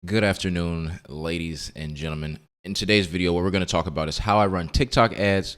Good afternoon, ladies and gentlemen. In today's video, what we're going to talk about is how I run TikTok ads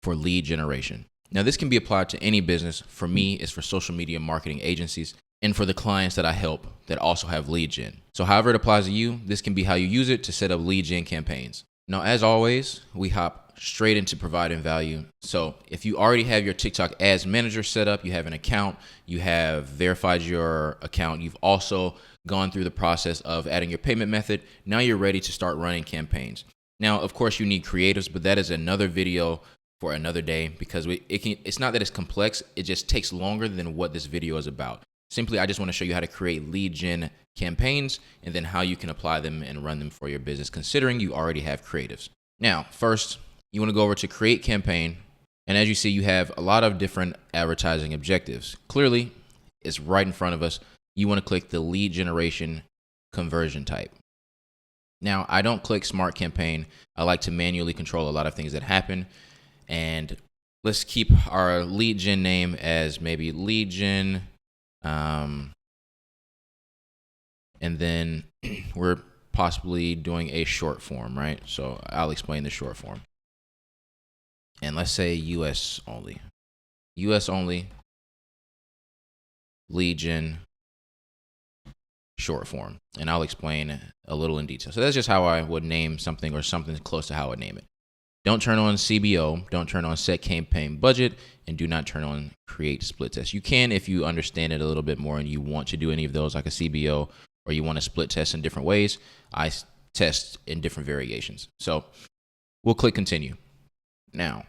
for lead generation. Now, this can be applied to any business. For me, it's for social media marketing agencies and for the clients that I help that also have lead gen. So however it applies to you, this can be how you use it to set up lead gen campaigns. Now, as always, we hop straight into providing value. So if you already have your TikTok ads manager set up, you have an account, you have verified your account, you've also gone through the process of adding your payment method, now you're ready to start running campaigns. Now, of course, you need creatives, but that is another video for another day because it's not that it's complex, it just takes longer than what this video is about. Simply, I just want to show you how to create lead gen campaigns and then how you can apply them and run them for your business, considering you already have creatives. Now, first, you want to go over to create campaign. And as you see, you have a lot of different advertising objectives. Clearly, it's right in front of us. You want to click the lead generation conversion type. Now, I don't click smart campaign. I like to manually control a lot of things that happen. And let's keep our lead gen name as maybe lead gen. And then we're possibly doing a short form, right? So I'll explain the short form. And let's say US only. US only, lead gen, short form. And I'll explain a little in detail. So that's just how I would name something, or something close to how I would name it. Don't turn on CBO, don't turn on set campaign budget, and do not turn on create split test. You can if you understand it a little bit more and you want to do any of those like a CBO, or you want to split test in different ways. I test in different variations. So we'll click continue. Now,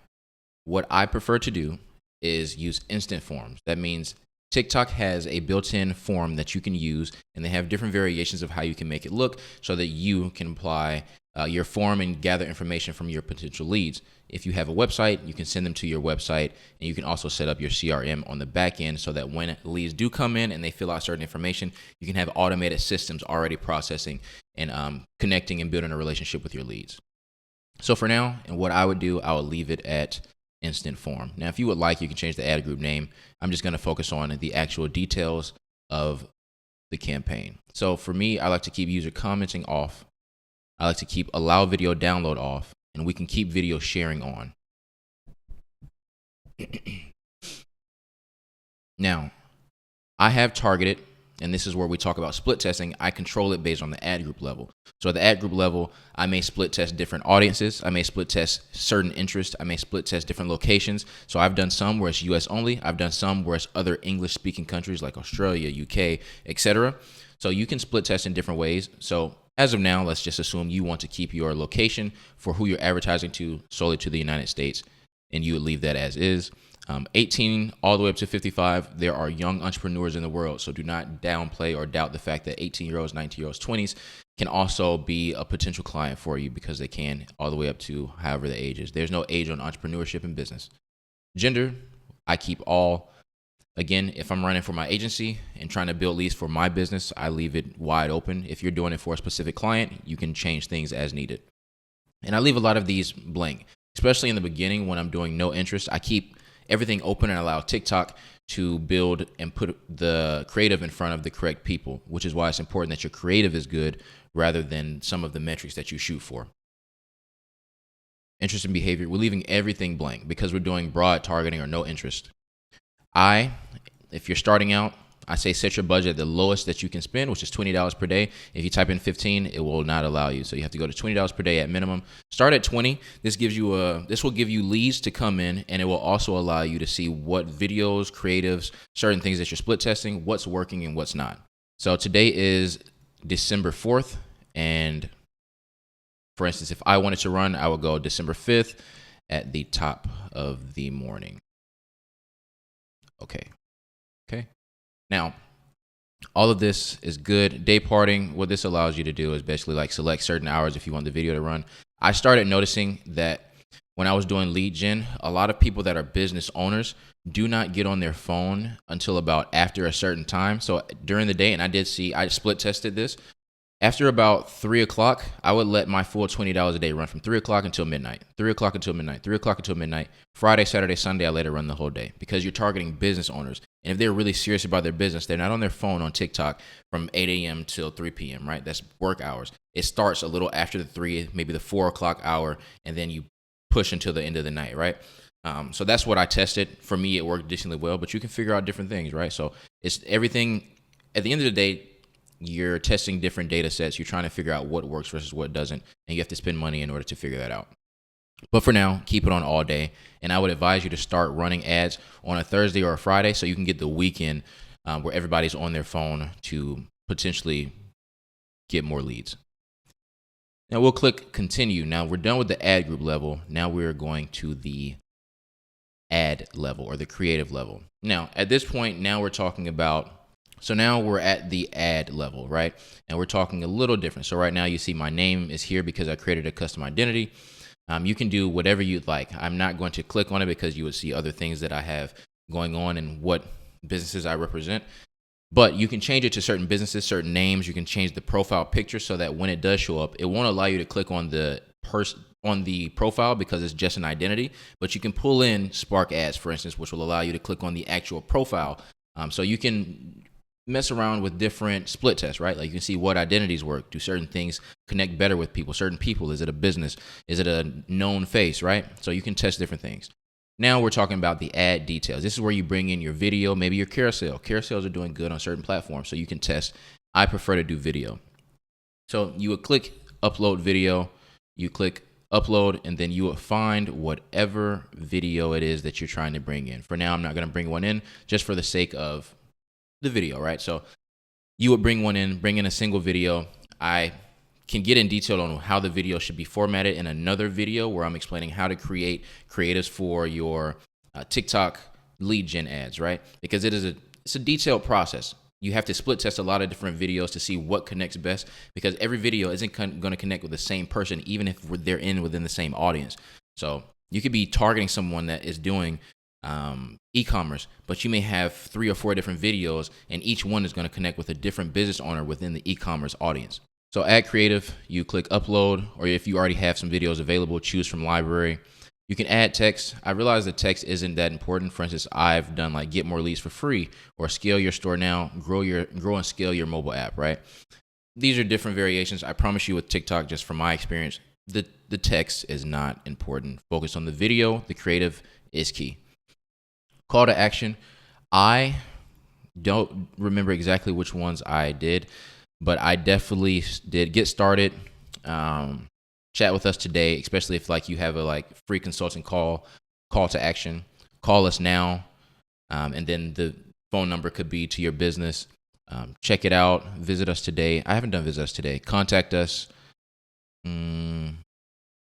what I prefer to do is use instant forms. That means TikTok has a built-in form that you can use, and they have different variations of how you can make it look so that you can apply your form and gather information from your potential leads. If you have a website, you can send them to your website, and you can also set up your CRM on the back end so that when leads do come in and they fill out certain information, you can have automated systems already processing and connecting and building a relationship with your leads. So for now, and what I would do, I would leave it at instant form. Now, if you would like, you can change the ad group name. I'm just going to focus on the actual details of the campaign. So for me, I like to keep user commenting off. I like to keep allow video download off, and we can keep video sharing on. Now, I have targeted, and this is where we talk about split testing. I control it based on the ad group level. So at the ad group level, I may split test different audiences. I may split test certain interests. I may split test different locations. So I've done some where it's US only. I've done some where it's other English speaking countries like Australia, UK, etc. So you can split test in different ways. So as of now, let's just assume you want to keep your location for who you're advertising to solely to the United States, and you would leave that as is. 18 all the way up to 55, there are young entrepreneurs in the world. So do not downplay or doubt the fact that 18-year-olds, 19-year-olds, 20s can also be a potential client for you, because they can all the way up to however the age is. There's no age on entrepreneurship and business. Gender, I keep all. Again, if I'm running for my agency and trying to build leads for my business, I leave it wide open. If you're doing it for a specific client, you can change things as needed. And I leave a lot of these blank, especially in the beginning when I'm doing no interest. I keep everything open and allow TikTok to build and put the creative in front of the correct people, which is why it's important that your creative is good rather than some of the metrics that you shoot for. Interest and behavior, we're leaving everything blank because we're doing broad targeting or no interest. If you're starting out, I say set your budget at the lowest that you can spend, which is $20 per day. If you type in 15, it will not allow you. So you have to go to $20 per day at minimum. Start at 20. This will give you leads to come in, and it will also allow you to see what videos, creatives, certain things that you're split testing, what's working and what's not. So today is December 4th. And for instance, if I wanted to run, I would go December 5th at the top of the morning. Okay. Now, all of this is good. Day parting, what this allows you to do is basically like select certain hours if you want the video to run. I started noticing that when I was doing lead gen, a lot of people that are business owners do not get on their phone until about after a certain time. So during the day, and I split tested this. After about 3 o'clock, I would let my full $20 a day run from 3 o'clock until midnight, 3 o'clock until midnight, 3 o'clock until midnight. Friday, Saturday, Sunday, I let it run the whole day because you're targeting business owners. And if they're really serious about their business, they're not on their phone on TikTok from 8 a.m. till 3 p.m., right? That's work hours. It starts a little after the 3, maybe the 4 o'clock hour, and then you push until the end of the night, right? So that's what I tested. For me, it worked decently well, but you can figure out different things, right? So it's everything. At the end of the day, you're testing different data sets. You're trying to figure out what works versus what doesn't, and you have to spend money in order to figure that out. But for now, keep it on all day. And I would advise you to start running ads on a Thursday or a Friday so you can get the weekend where everybody's on their phone to potentially get more leads. Now we'll click continue. Now we're done with the ad group level. Now we're going to the ad level or the creative level. Now at this point, now we're talking about, so now we're at the ad level, right? And we're talking a little different. So right now you see my name is here because I created a custom identity. You can do whatever you'd like. I'm not going to click on it because you would see other things that I have going on and what businesses I represent. But you can change it to certain businesses, certain names. You can change the profile picture so that when it does show up, it won't allow you to click on the profile because it's just an identity. But you can pull in Spark ads, for instance, which will allow you to click on the actual profile. So you can mess around with different split tests, right? Like you can see what identities work. Do certain things connect better with people? Certain people? Is it a business? Is it a known face, right? So you can test different things. Now we're talking about the ad details. This is where you bring in your video, maybe your carousel. Carousels are doing good on certain platforms, so you can test. I prefer to do video. So you would click upload video, you click upload, and then you would find whatever video it is that you're trying to bring in. For now, I'm not going to bring one in just for the sake of the video, right? So you would bring in a single video. I can get in detail on how the video should be formatted in another video where I'm explaining how to create creatives for your TikTok lead gen ads, right? Because it's a detailed process. You have to split test a lot of different videos to see what connects best because every video isn't going to connect with the same person, even if they're within the same audience. So you could be targeting someone that is doing e-commerce, but you may have 3 or 4 different videos and each one is going to connect with a different business owner within the e-commerce audience. So add creative, you click upload, or if you already have some videos available, choose from library. You can add text. I realize that text isn't that important. For instance, I've done like get more leads for free or scale your store now, grow and scale your mobile app, right? These are different variations. I promise you with TikTok, just from my experience, the text is not important. Focus on the video. The creative is key. Call to action. I don't remember exactly which ones I did, but I definitely did get started. Chat with us today, especially if like you have a free consulting call to action. Call us now, and then the phone number could be to your business. Check it out. Visit us today. I haven't done visit us today. Contact us.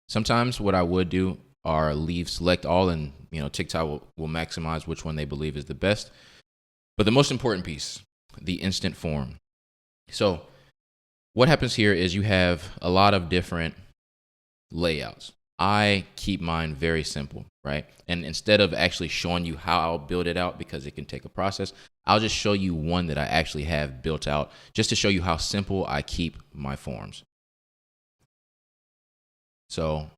Sometimes what I would do are select all, and TikTok will maximize which one they believe is the best. But the most important piece, the instant form. So what happens here is you have a lot of different layouts. I keep mine very simple, right? And instead of actually showing you how I'll build it out, because it can take a process, I'll just show you one that I actually have built out just to show you how simple I keep my forms. So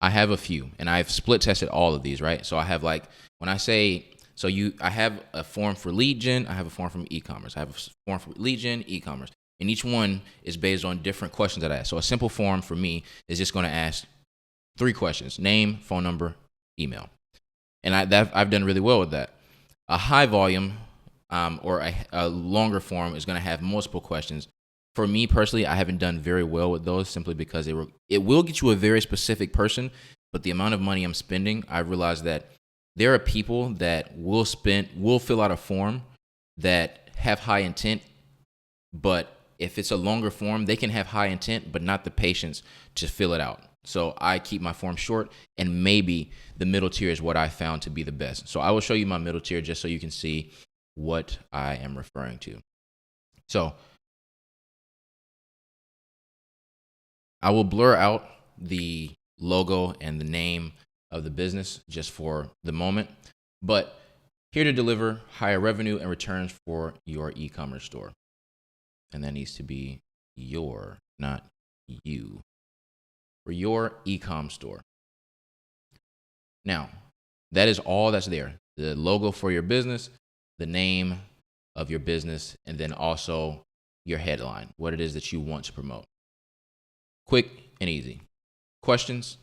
I have a few, and I've split tested all of these, right? So I have I have a form for lead gen, I have a form from e-commerce, I have a form for lead gen, e-commerce, and each one is based on different questions that I ask. So a simple form for me is just going to ask 3 questions: name, phone number, email, and I've done really well with that. A high volume or a longer form is going to have multiple questions. For me personally, I haven't done very well with those simply because it will get you a very specific person, but the amount of money I'm spending, I realize that there are people that will fill out a form that have high intent, but if it's a longer form, they can have high intent, but not the patience to fill it out. So I keep my form short, and maybe the middle tier is what I found to be the best. So I will show you my middle tier just so you can see what I am referring to. So I will blur out the logo and the name of the business just for the moment, but here to deliver higher revenue and returns for your e-commerce store. And that needs to be your, not you, for your e-com store. Now, that is all that's there. The logo for your business, the name of your business, and then also your headline, what it is that you want to promote. Quick and easy. Questions?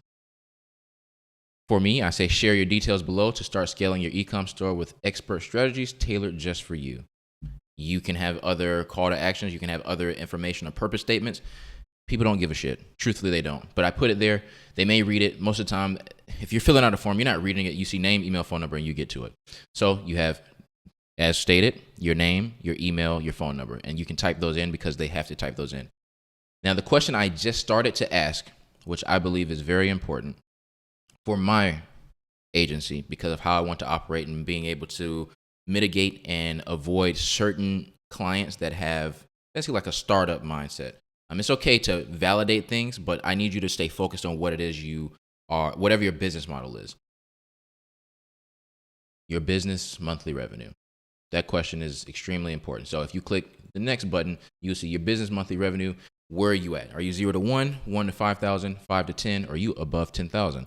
For me, I say share your details below to start scaling your e-com store with expert strategies tailored just for you. You can have other call to actions. You can have other information or purpose statements. People don't give a shit. Truthfully, they don't. But I put it there. They may read it. Most of the time, if you're filling out a form, you're not reading it. You see name, email, phone number, and you get to it. So you have, as stated, your name, your email, your phone number, and you can type those in because they have to type those in. Now, the question I just started to ask, which I believe is very important for my agency because of how I want to operate and being able to mitigate and avoid certain clients that have basically like a startup mindset. It's okay to validate things, but I need you to stay focused on what it is you are, whatever your business model is. Your business monthly revenue. That question is extremely important. So if you click the next button, you'll see your business monthly revenue. Where are you at? Are you 0 to 1, 1 to 5,000, 5 to 10? Or are you above 10,000?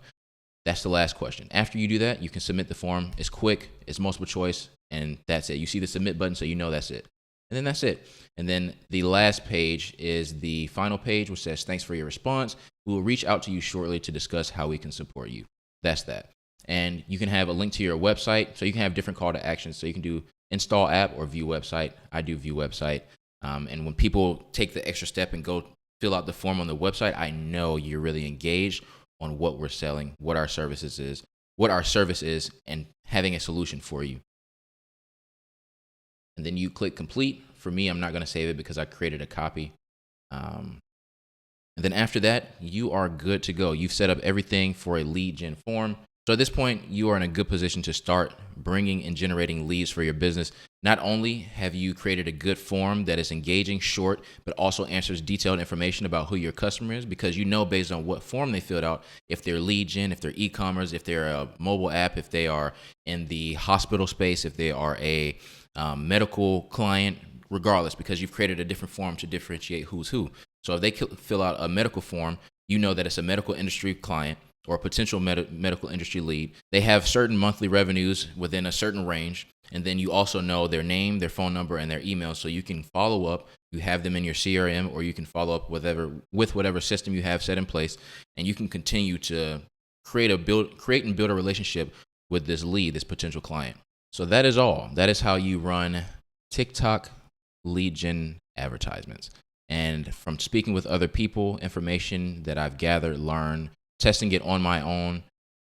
That's the last question. After you do that, you can submit the form. It's quick, it's multiple choice, and that's it. You see the submit button, so you know that's it. And then that's it. And then the last page is the final page, which says, thanks for your response. We will reach out to you shortly to discuss how we can support you. That's that. And you can have a link to your website. So you can have different call to actions. So you can do install app or view website. I do view website. And when people take the extra step and go fill out the form on the website, I know you're really engaged on what we're selling, what our service is, and having a solution for you. And then you click complete. For me, I'm not going to save it because I created a copy. And then after that, you are good to go. You've set up everything for a lead gen form. So at this point, you are in a good position to start bringing and generating leads for your business. Not only have you created a good form that is engaging, short, but also answers detailed information about who your customer is, because you know based on what form they filled out, if they're lead gen, if they're e-commerce, if they're a mobile app, if they are in the hospital space, if they are a medical client, regardless, because you've created a different form to differentiate who's who. So if they fill out a medical form, you know that it's a medical industry client or a potential medical industry lead. They have certain monthly revenues within a certain range. And then you also know their name, their phone number, and their email. So you can follow up. You have them in your CRM, or you can follow up with whatever system you have set in place. And you can continue to create and build a relationship with this lead, this potential client. So that is all. That is how you run TikTok lead gen advertisements. And from speaking with other people, information that I've gathered, learned, testing it on my own,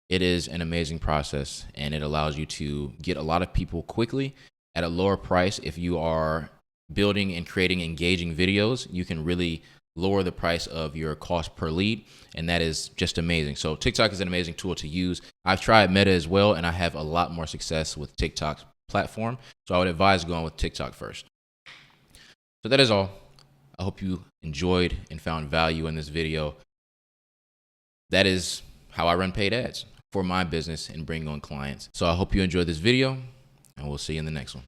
it is an amazing process, and it allows you to get a lot of people quickly at a lower price. If you are building and creating engaging videos, you can really lower the price of your cost per lead, and that is just amazing. So TikTok is an amazing tool to use. I've tried Meta as well, and I have a lot more success with TikTok's platform. So I would advise going with TikTok first. So that is all. I hope you enjoyed and found value in this video. That is how I run paid ads for my business and bring on clients. So I hope you enjoyed this video, and we'll see you in the next one.